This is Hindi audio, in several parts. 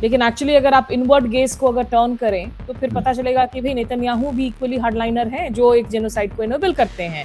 लेकिन एक्चुअली अगर आप इनवर्ड गेज को अगर टर्न करें तो फिर पता चलेगा कि भाई नेतन्याहू भी इक्वली हार्डलाइनर हैं जो एक जेनोसाइड को इनेबल करते हैं.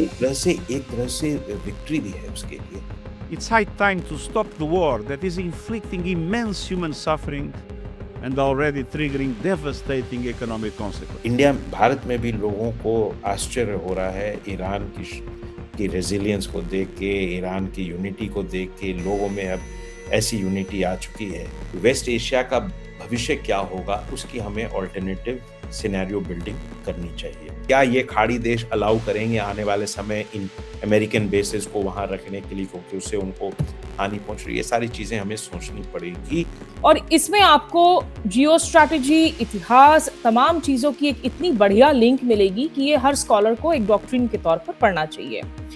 एक तरह से विक्ट्री भी है उसके लिए. It's high time to stop the war that is inflicting immense human suffering and already triggering devastating economic consequences. Bharat में भी लोगों को आश्चर्य हो रहा है ईरान की रेजिलियंस को देख के, ईरान की यूनिटी को देख के. लोगों में अब ऐसी यूनिटी आ चुकी है. वेस्ट एशिया का भविष्य क्या होगा उसकी हमें ऑल्टरनेटिव सिनेरियो बिल्डिंग करनी चाहिए. क्या ये खाड़ी देश अलाउ करेंगे आने वाले समय इन अमेरिकन बेसेस को वहां रखने के लिए, क्योंकि उससे उनको हानि पहुंच रही है. ये सारी चीजें हमें सोचनी पड़ेगी. और इसमें आपको जियो स्ट्रैटेजी, इतिहास, तमाम चीजों की एक इतनी बढ़िया लिंक मिलेगी कि ये हर स्कॉलर को एक डॉक्ट्रिन के तौर पर पढ़ना चाहिए.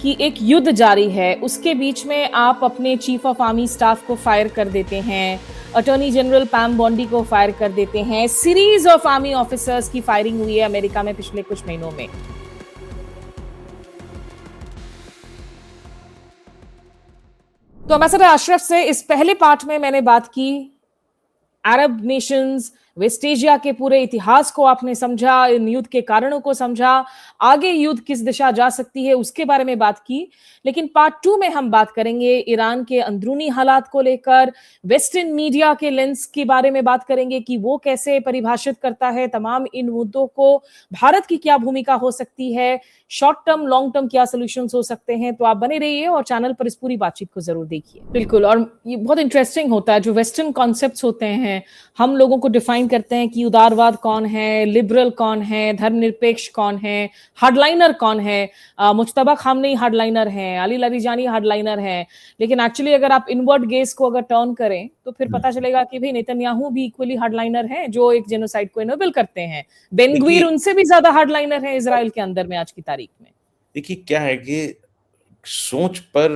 कि एक युद्ध जारी है, उसके बीच में आप अपने चीफ ऑफ आर्मी स्टाफ को फायर कर देते हैं, अटॉर्नी जनरल पैम बॉन्डी को फायर कर देते हैं. सीरीज ऑफ आर्मी ऑफिसर्स की फायरिंग हुई है अमेरिका में पिछले कुछ महीनों में. तो एम्बेसडर अशरफ से इस पहले पार्ट में मैंने बात की अरब नेशंस, वेस्ट एशिया के पूरे इतिहास को आपने समझा, इन युद्ध के कारणों को समझा, आगे युद्ध किस दिशा जा सकती है उसके बारे में बात की. लेकिन पार्ट 2 में हम बात करेंगे ईरान के अंदरूनी हालात को लेकर, वेस्टर्न मीडिया के लेंस के बारे में बात करेंगे कि वो कैसे परिभाषित करता है तमाम इन मुद्दों को, भारत की क्या भूमिका हो सकती है, शॉर्ट टर्म लॉन्ग टर्म क्या सोल्यूशंस हो सकते हैं. तो आप बने रहिए और चैनल पर इस पूरी बातचीत को जरूर देखिए. बिल्कुल. और ये बहुत इंटरेस्टिंग होता है जो वेस्टर्न कॉन्सेप्ट्स होते हैं, हम लोगों को डिफाइन करते हैं कि उदारवाद कौन है, लिबरल कौन है, धर्मनिरपेक्ष कौन है, हार्डलाइनर कौन है. मुज्तबा खामनेई हार्डलाइनर हैं, अली लारीजानी हार्डलाइनर हैं. लेकिन एक्चुअली अगर आप इनवर्ड गेज को अगर टर्न करें तो फिर पता चलेगा कि भाई नेतन्याहू भी इक्वली हार्डलाइनर हैं जो एक जेनोसाइड को इनेबल करते हैं. बेन ग्वीर उनसे भी ज्यादा हार्डलाइनर हैं इजराइल के अंदर में आज की तारीख में. देखिए क्या है कि सोच पर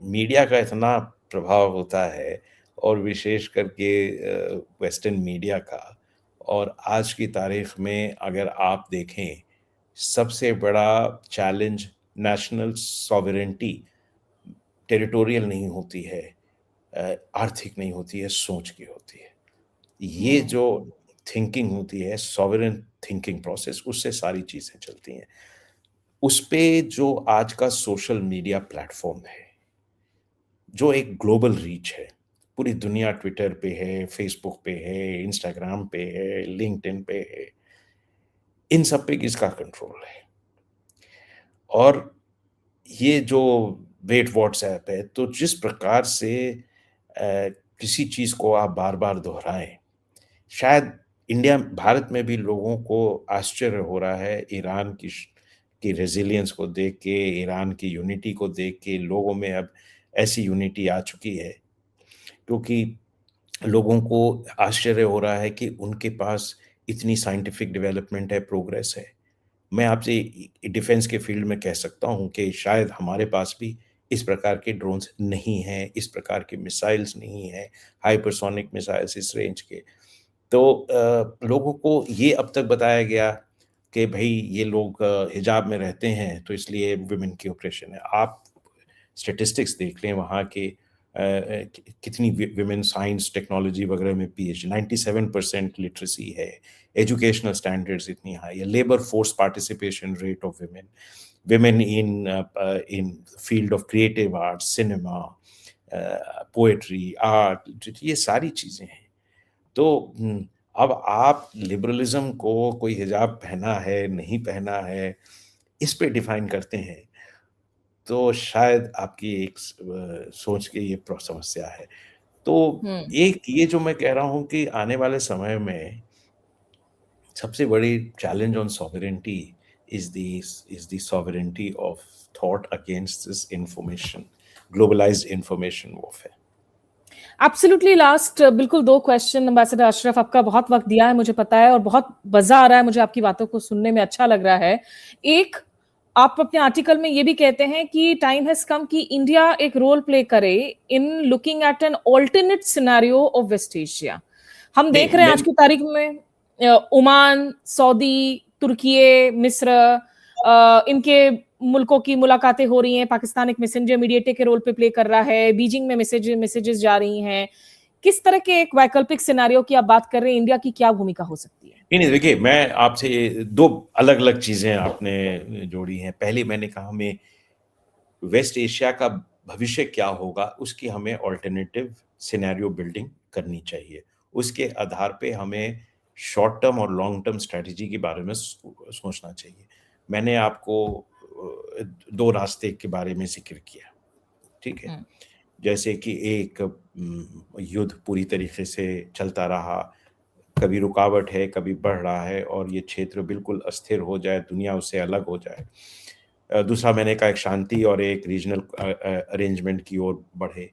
मीडिया का इतना प्रभाव होता है, और विशेष करके वेस्टर्न मीडिया का. और आज की तारीख में अगर आप देखें, सबसे बड़ा चैलेंज नेशनल सॉवरेनिटी, टेरिटोरियल नहीं होती है, आर्थिक नहीं होती है, सोच की होती है. ये जो थिंकिंग होती है, सॉवरेन थिंकिंग प्रोसेस, उससे सारी चीजें चलती हैं. उस पे जो आज का सोशल मीडिया प्लेटफॉर्म है, जो एक ग्लोबल रीच है, पूरी दुनिया ट्विटर पे है, फेसबुक पे है, इंस्टाग्राम पे है, लिंक्डइन पे है, इन सब पे किसका कंट्रोल है. और ये जो वेट व्हाट्सएप है, तो जिस प्रकार से किसी चीज को आप बार बार दोहराएं, शायद भारत में भी लोगों को आश्चर्य हो रहा है ईरान की रेजिलियंस को देख के, ईरान की यूनिटी को देख के. लोगों में अब ऐसी यूनिटी आ चुकी है, क्योंकि लोगों को आश्चर्य हो रहा है कि उनके पास इतनी साइंटिफिक डेवलपमेंट है, प्रोग्रेस है. मैं आपसे डिफेंस के फील्ड में कह सकता हूं कि शायद हमारे पास भी इस प्रकार के ड्रोन्स नहीं हैं, इस प्रकार के मिसाइल्स नहीं हैं, हाइपरसोनिक मिसाइल्स इस रेंज के. तो लोगों को ये अब तक बताया गया कि भाई ये लोग हिजाब में रहते हैं तो इसलिए वुमेन की ऑपरेशन है. आप स्टेटिस्टिक्स देख लें वहाँ के, कितनी विमेन साइंस टेक्नोलॉजी वगैरह में PhD, 97% लिटरेसी है, एजुकेशनल स्टैंडर्ड्स इतनी हाई है, labour force participation rate of women in field of creative art, cinema, poetry, art, ये सारी चीज़ें हैं. तो अब आप लिबरलिज्म को कोई हिजाब पहना है नहीं पहना है इस पे डिफाइन करते हैं, तो शायद आपकी एक सोच की ये समस्या है. तो एक ये जो मैं कह रहा हूँ कि आने वाले समय में सबसे बड़ी challenge on sovereignty is the sovereignty of thought against this information, globalised information warfare. Absolutely. Last बिल्कुल 2 क्वेश्चन. एम्बेसडर अशरफ, आपका बहुत वक्त दिया है मुझे पता है, और बहुत मजा आ रहा है मुझे आपकी बातों को सुनने में, अच्छा लग रहा है. एक, आप अपने आर्टिकल में ये भी कहते हैं कि टाइम हैज कम कि इंडिया एक रोल प्ले करे in looking at an alternate scenario of West Asia. हम देख रहे हैं आज की तारीख में ओमान, सऊदी, तुर्की, मिस्र, इनके मुल्कों की मुलाकातें हो रही हैं। पाकिस्तान एक मैसेंजर मीडिएटर के रोल पे प्ले कर रहा है, बीजिंग में मैसेजेस जा रही हैं। किस तरह के एक वैकल्पिक सिनेरियो की आप बात कर रहे हैं, इंडिया की क्या भूमिका हो सकती है? नहीं, देखिए, मैं आपसे दो अलग-अलग चीज़ें आपने जोड़ी हैं। पहले मैंने कहा हमें वेस्ट एशिया का भविष्य क्या होगा, उसकी हमें अल्टरनेटिव सिनेरियो बिल्डिंग करनी चाहिए। उसके आधार पे हमें शॉर्ट टर्म और लॉन्ग टर्म स्ट्रैटेजी के बारे में सोचना चाहिए। मैंने आपको 2 रास्ते के बारे में ज़िक्र किया, ठीक है? जैसे कि एक युद्ध पूरी तरीके से चलता रहा, कभी रुकावट है, कभी बढ़ रहा है और ये क्षेत्र बिल्कुल अस्थिर हो जाए, दुनिया उससे अलग हो जाए। दूसरा मैंने कहा एक शांति और एक रीजनल अरेंजमेंट की ओर बढ़े।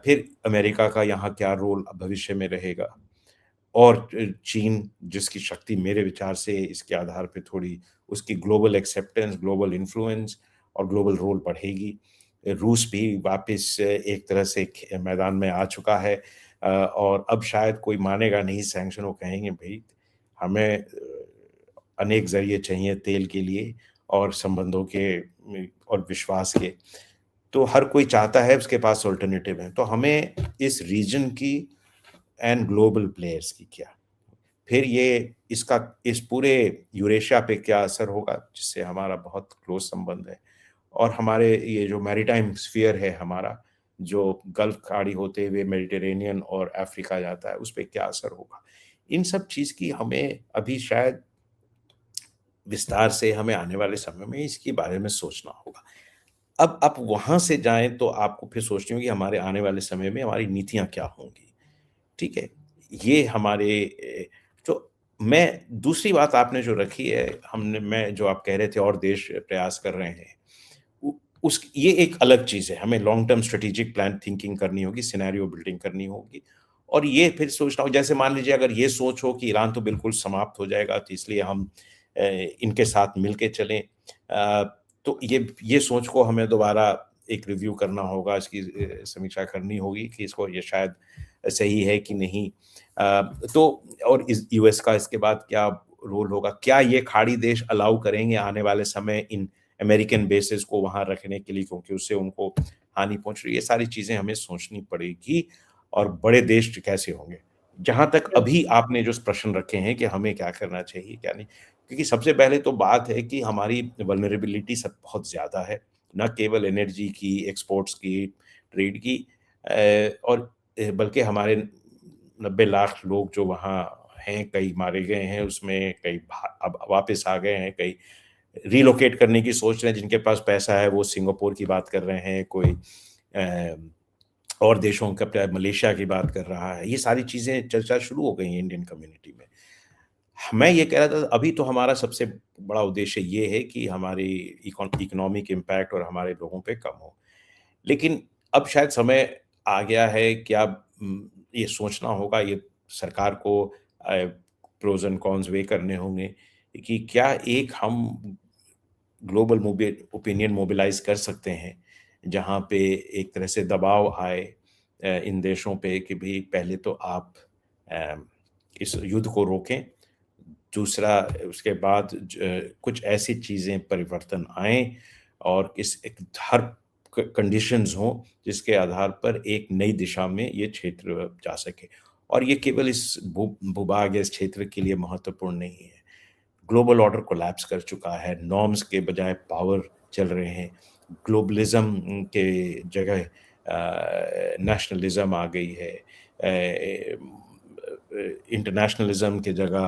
फिर अमेरिका का यहाँ क्या रोल भविष्य में रहेगा और चीन, जिसकी शक्ति मेरे विचार से इसके आधार पे थोड़ी उसकी ग्लोबल एक्सेप्टेंस, ग्लोबल इन्फ्लुएंस और ग्लोबल रोल बढ़ेगी। रूस भी वापस एक तरह से मैदान में आ चुका है और अब शायद कोई मानेगा नहीं सैंक्शन, वो कहेंगे भाई हमें अनेक ज़रिए चाहिए तेल के लिए और संबंधों के और विश्वास के। तो हर कोई चाहता है उसके पास अल्टरनेटिव है। तो हमें इस रीजन की एंड ग्लोबल प्लेयर्स की क्या, फिर ये इसका इस पूरे यूरेशिया पे क्या असर होगा, जिससे हमारा बहुत क्लोज संबंध है, और हमारे ये जो मैरीटाइम स्फीयर है हमारा, जो गल्फ खाड़ी होते हुए मेडिटेरेनियन और अफ्रीका जाता है, उस पे क्या असर होगा। इन सब चीज़ की हमें अभी शायद विस्तार से हमें आने वाले समय में इसके बारे में सोचना होगा। अब आप वहाँ से जाएँ तो आपको फिर सोचनी होगी हमारे आने वाले समय में हमारी नीतियाँ क्या होंगी, ठीक है? ये हमारे जो मैं दूसरी बात आपने जो रखी है, मैं जो आप कह रहे थे और देश प्रयास कर रहे हैं, उस ये एक अलग चीज़ है। हमें long term strategic plan thinking करनी होगी, सिनेरियो बिल्डिंग करनी होगी और ये फिर सोचना हो, जैसे मान लीजिए अगर ये सोच हो कि ईरान तो बिल्कुल समाप्त हो जाएगा तो इसलिए हम इनके साथ मिलके चलें, तो ये सोच को हमें दोबारा एक रिव्यू करना होगा, इसकी समीक्षा करनी होगी कि इसको ये शायद सही है कि नहीं। तो और इस यूएस का इसके बाद क्या रोल होगा, क्या ये खाड़ी देश अलाउ करेंगे आने वाले समय इन अमेरिकन बेसेस को वहाँ रखने के लिए, क्योंकि उससे उनको हानि पहुंच रही है। ये सारी चीज़ें हमें सोचनी पड़ेगी और बड़े देश कैसे होंगे। जहाँ तक अभी आपने जो प्रश्न रखे हैं कि हमें क्या करना चाहिए क्या नहीं, क्योंकि सबसे पहले तो बात है कि हमारी वल्नरेबिलिटी सब बहुत ज़्यादा है, न केवल एनर्जी की, एक्सपोर्ट्स की, ट्रेड की, और बल्कि हमारे 90 लाख लोग जो वहाँ हैं, कई मारे गए हैं उसमें, कई अब वापस आ गए हैं, कई रिलोकेट करने की सोच रहे हैं, जिनके पास पैसा है वो सिंगापुर की बात कर रहे हैं, कोई और देशों का मलेशिया की बात कर रहा है। ये सारी चीज़ें चर्चा शुरू हो गई हैं इंडियन कम्युनिटी में। मैं ये कह रहा था अभी तो हमारा सबसे बड़ा उद्देश्य ये है कि हमारी इकोनॉमिक इम्पैक्ट और हमारे लोगों पे कम हो, लेकिन अब शायद समय आ गया है कि अब ये सोचना होगा, ये सरकार को प्रोज एंड कॉन्स वे करने होंगे कि क्या एक हम ग्लोबल ओपिनियन मोबिलाइज कर सकते हैं जहाँ पे एक तरह से दबाव आए इन देशों पे कि भाई पहले तो आप इस युद्ध को रोकें, दूसरा उसके बाद कुछ ऐसी चीज़ें परिवर्तन आएँ और हर कंडीशंस हों जिसके आधार पर एक नई दिशा में ये क्षेत्र जा सके। और ये केवल इस भूभाग इस क्षेत्र के लिए महत्वपूर्ण नहीं है। ग्लोबल ऑर्डर कोलैप्स कर चुका है, नॉर्म्स के बजाय पावर चल रहे हैं, ग्लोबलिज्म के जगह नेशनलिज्म आ गई है, इंटरनेशनलिज्म के जगह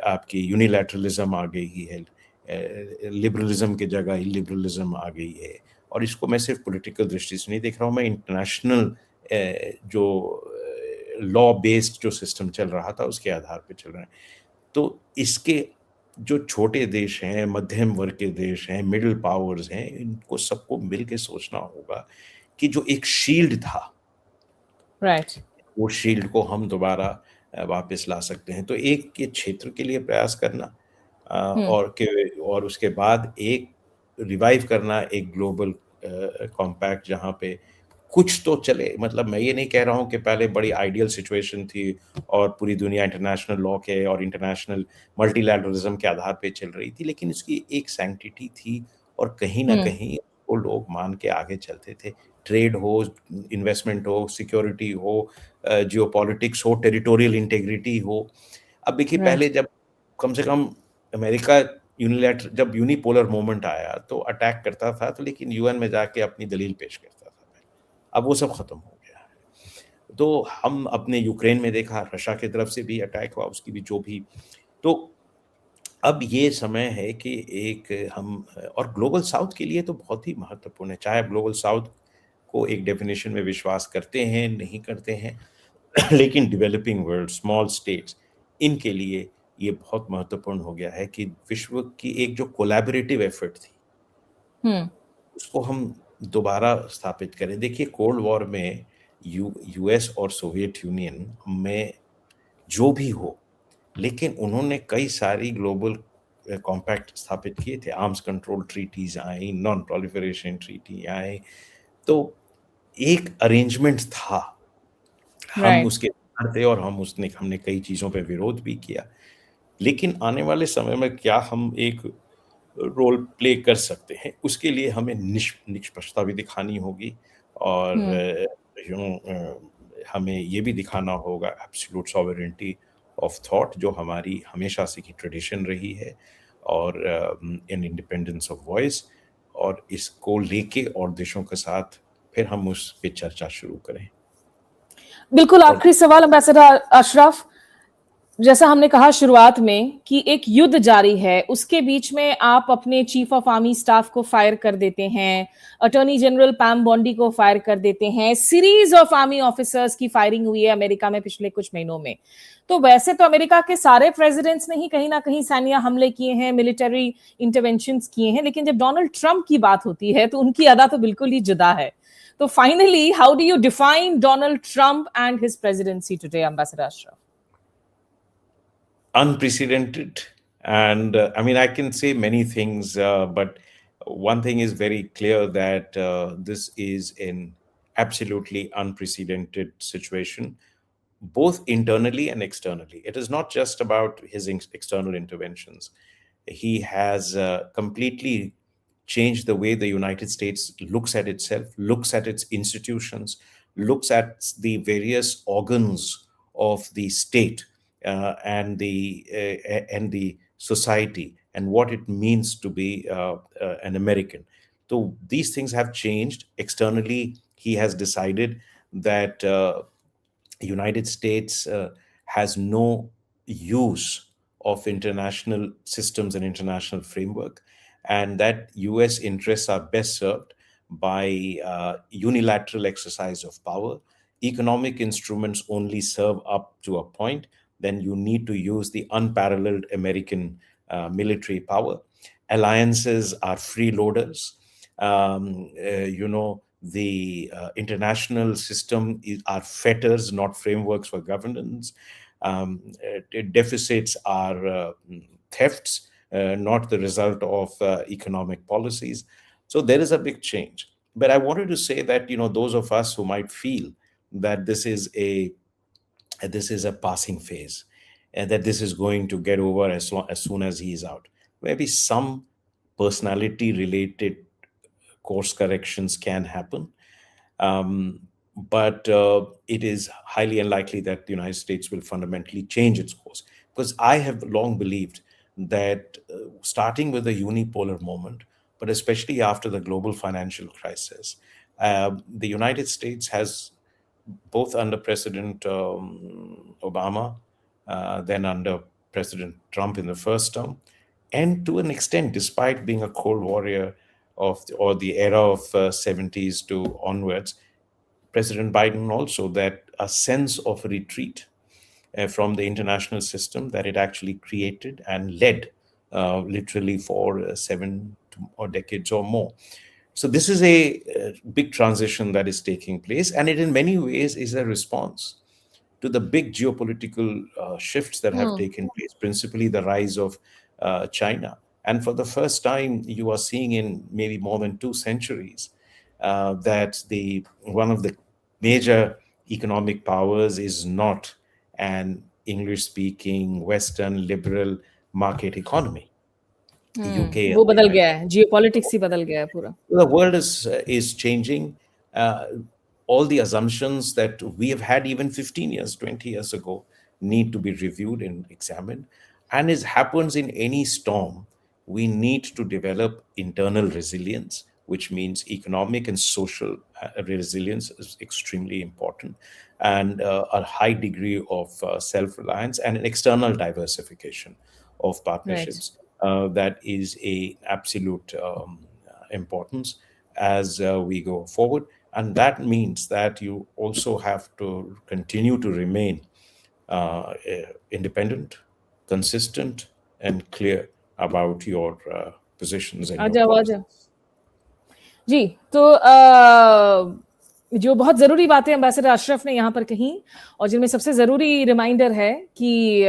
आपकी यूनिलैटरलिज्म आ गई है, लिबरलिज्म के जगह इलिबरलिज्म आ गई है। और इसको मैं सिर्फ पॉलिटिकल दृष्टि से नहीं देख रहा हूँ, मैं इंटरनेशनल जो लॉ बेस्ड जो सिस्टम चल रहा था उसके आधार पे चल रहा है। तो इसके जो छोटे देश हैं, मध्यम वर्ग के देश हैं, मिडिल पावर्स हैं, इनको सबको मिलके सोचना होगा कि जो एक शील्ड था, राइट, वो शील्ड को हम दोबारा वापस ला सकते हैं। तो एक ये क्षेत्र के लिए प्रयास करना और उसके बाद एक रिवाइव करना एक ग्लोबल कॉम्पैक्ट जहाँ पे कुछ तो चले। मतलब मैं ये नहीं कह रहा हूँ कि पहले बड़ी आइडियल सिचुएशन थी और पूरी दुनिया इंटरनेशनल लॉ के और इंटरनेशनल मल्टीलैटरलिज्म के आधार पे चल रही थी, लेकिन इसकी एक सैंक्टिटी थी और कहीं ना कहीं वो लोग मान के आगे चलते थे। ट्रेड हो, इन्वेस्टमेंट हो, सिक्योरिटी हो, जियोपॉलिटिक्स हो, टेरिटोरियल इंटेग्रिटी हो। अब देखिए राइट। पहले जब कम से कम अमेरिका जब यूनिपोलर मोमेंट आया तो अटैक करता था, तो लेकिन यूएन में जाके अपनी दलील पेश करता था। अब वो सब खत्म हो गया है। तो हम अपने यूक्रेन में देखा, रशिया की तरफ से भी अटैक हुआ, उसकी भी जो भी। तो अब ये समय है कि एक हम, और ग्लोबल साउथ के लिए तो बहुत ही महत्वपूर्ण है, चाहे आप ग्लोबल साउथ को एक डेफिनेशन में विश्वास करते हैं नहीं करते हैं, लेकिन डेवलपिंग वर्ल्ड, स्मॉल स्टेट्स, इनके लिए ये बहुत महत्वपूर्ण हो गया है कि विश्व की एक जो कोलैबोरेटिव एफर्ट थी उसको हम दोबारा स्थापित करें। देखिए कोल्ड वॉर में यूएस और सोवियत यूनियन में जो भी हो, लेकिन उन्होंने कई सारी ग्लोबल कॉम्पैक्ट स्थापित किए थे। आर्म्स कंट्रोल ट्रीटीज आई, नॉन प्रोलिफरेशन ट्रीटी आए, तो एक अरेंजमेंट था। हम राइट। उसके बाहर थे और हमने कई चीज़ों पे विरोध भी किया, लेकिन आने वाले समय में क्या हम एक रोल प्ले कर सकते हैं, उसके लिए हमें निष्पक्षता भी दिखानी होगी और हमें ये भी दिखाना होगा एब्सोल्यूट सॉवरेनिटी ऑफ थॉट, जो हमारी हमेशा से की ट्रेडिशन रही है, और इन इंडिपेंडेंस ऑफ वॉइस, और इसको लेके और देशों के साथ फिर हम उस पे चर्चा शुरू करें। बिल्कुल आखिरी सवाल एम्बेसडर अशरफ, जैसा हमने कहा शुरुआत में कि एक युद्ध जारी है, उसके बीच में आप अपने चीफ ऑफ आर्मी स्टाफ को फायर कर देते हैं, अटॉर्नी जनरल पैम बॉन्डी को फायर कर देते हैं, सीरीज ऑफ आर्मी ऑफिसर्स की फायरिंग हुई है अमेरिका में पिछले कुछ महीनों में। तो वैसे तो अमेरिका के सारे प्रेसिडेंट्स ने ही कहीं ना कहीं सैन्य हमले किए हैं, मिलिट्री इंटरवेंशंस किए हैं, लेकिन जब डोनाल्ड ट्रंप की बात होती है तो उनकी अदा तो बिल्कुल ही जुदा है। तो finally how do you define Donald Trump and his presidency today, ambassador Ashraf? Unprecedented, and I mean, I can say many things, but one thing is very clear, that this is an absolutely unprecedented situation, both internally and externally. It is not just about his external interventions. He has completely changed the way the United States looks at itself, looks at its institutions, looks at the various organs of the state, and the society, and what it means to be an American. So these things have changed. Externally, he has decided that United States has no use of international systems and international framework, and that US interests are best served by unilateral exercise of power. Economic instruments only serve up to a point. Then you need to use the unparalleled American military power. Alliances are freeloaders. The international system are fetters, not frameworks for governance. Deficits are thefts, not the result of economic policies. So there is a big change. But I wanted to say that, those of us who might feel that this is a passing phase, and that this is going to get over as soon as he is out, maybe some personality related course corrections can happen, but it is highly unlikely that the United States will fundamentally change its course, because I have long believed that starting with the unipolar moment, but especially after the global financial crisis, the United States has, both under President Obama, then under President Trump in the first term, and to an extent, despite being a Cold Warrior or the era of 70s to onwards, President Biden also, that a sense of retreat from the international system that it actually created and led literally for 7 or decades or more. So this is a big transition that is taking place, and it in many ways is a response to the big geopolitical shifts that have taken place, principally the rise of China. And for the first time, you are seeing in maybe more than 2 centuries that one of the major economic powers is not an English-speaking, Western, liberal market economy. UK, वो बदल गया है, जियोपॉलिटिक्स ही बदल गया है पूरा. the world is changing. All the assumptions that we have had even 15 years, 20 years ago need to be reviewed and examined. And as happens in any storm, we need to develop internal resilience, which means economic and social resilience is extremely important, and a high degree of self-reliance and an external diversification of partnerships. That is a absolute importance as we go forward. And that means that you also have to continue to remain independent, consistent, and clear about your positions and your policies. जी, तो जो बहुत जरूरी बातें एम्बेसडर अशरफ ने यहाँ पर कही, और जिनमें सबसे जरूरी रिमाइंडर है कि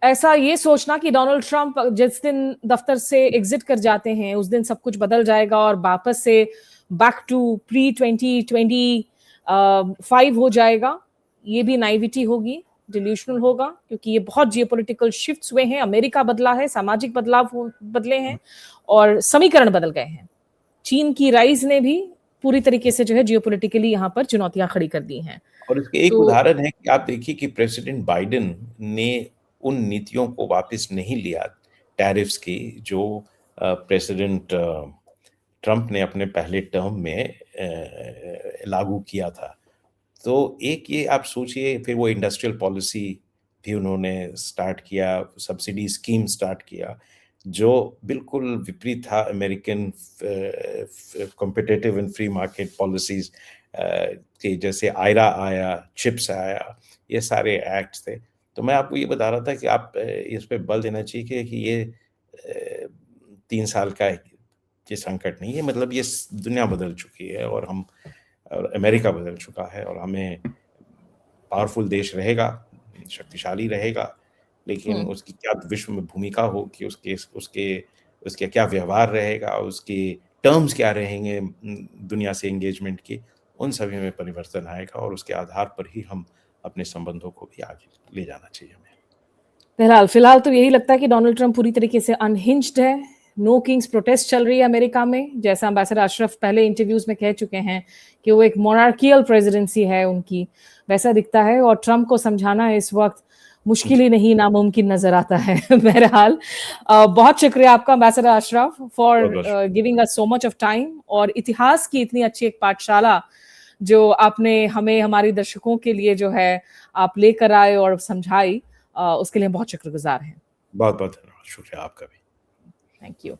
ऐसा ये सोचना कि डोनाल्ड ट्रंप जिस दिन दफ्तर से एग्जिट कर जाते हैं उस दिन सब कुछ बदल जाएगा और वापस से बैक टू प्री 2025 हो जाएगा, ये भी नाइविटी होगी, डिल्यूशनल होगा, क्योंकि ये बहुत जियोपॉलिटिकल शिफ्ट्स हुए हैं. अमेरिका बदला है, सामाजिक बदलाव बदले हैं और समीकरण बदल गए हैं. चीन की राइज ने भी पूरी तरीके से जो है जियोपॉलिटिकली यहाँ पर चुनौतियां खड़ी कर दी हैं. और इसके एक उदाहरण है कि आप देखिए कि प्रेसिडेंट बाइडेन ने उन नीतियों को वापस नहीं लिया टैरिफ्स की जो प्रेसिडेंट ट्रंप ने अपने पहले टर्म में लागू किया था. तो एक ये आप सोचिए, फिर वो इंडस्ट्रियल पॉलिसी भी उन्होंने स्टार्ट किया, सब्सिडी स्कीम स्टार्ट किया, जो बिल्कुल विपरीत था American competitive and free market policies के. जैसे आयरा आया, चिप्स आया, ये सारे एक्ट्स थे. तो मैं आपको ये बता रहा था कि आप इस पे बल देना चाहिए कि ये 3 साल का ये संकट नहीं है. मतलब ये दुनिया बदल चुकी है और अमेरिका बदल चुका है और हमें पावरफुल देश रहेगा, शक्तिशाली रहेगा, लेकिन उसकी क्या विश्व में भूमिका होगी, उसके क्या व्यवहार रहेगा, उसके टर्म्स क्या रहेंगे दुनिया से एंगेजमेंट की, उन सभी में परिवर्तन आएगा और उसके आधार पर ही हम अपने संबंधों को भी आगे ले जाना चाहिए हमें. फिलहाल तो यही लगता है कि डोनाल्ड ट्रंप पूरी तरीके से अनहिंज्ड है. नो किंग्स प्रोटेस्ट चल रही है अमेरिका में, जैसा एम्बेसडर अशरफ पहले इंटरव्यूज में कह चुके हैं कि वो एक मोनार्कियल प्रेसिडेंसी है उनकी, वैसा दिखता है. और ट्रंप को समझाना इस वक्त मुश्किल ही नहीं, नामुमकिन नजर आता है. बहरहाल बहुत शुक्रिया आपका ambassador Ashraf for giving us so much of time, और इतिहास की इतनी अच्छी एक पाठशाला जो आपने हमें, हमारे दर्शकों के लिए जो है आप लेकर आए और समझाई, उसके लिए बहुत शुक्रगुजार हैं. बहुत बहुत शुक्रिया आपका भी. Thank you.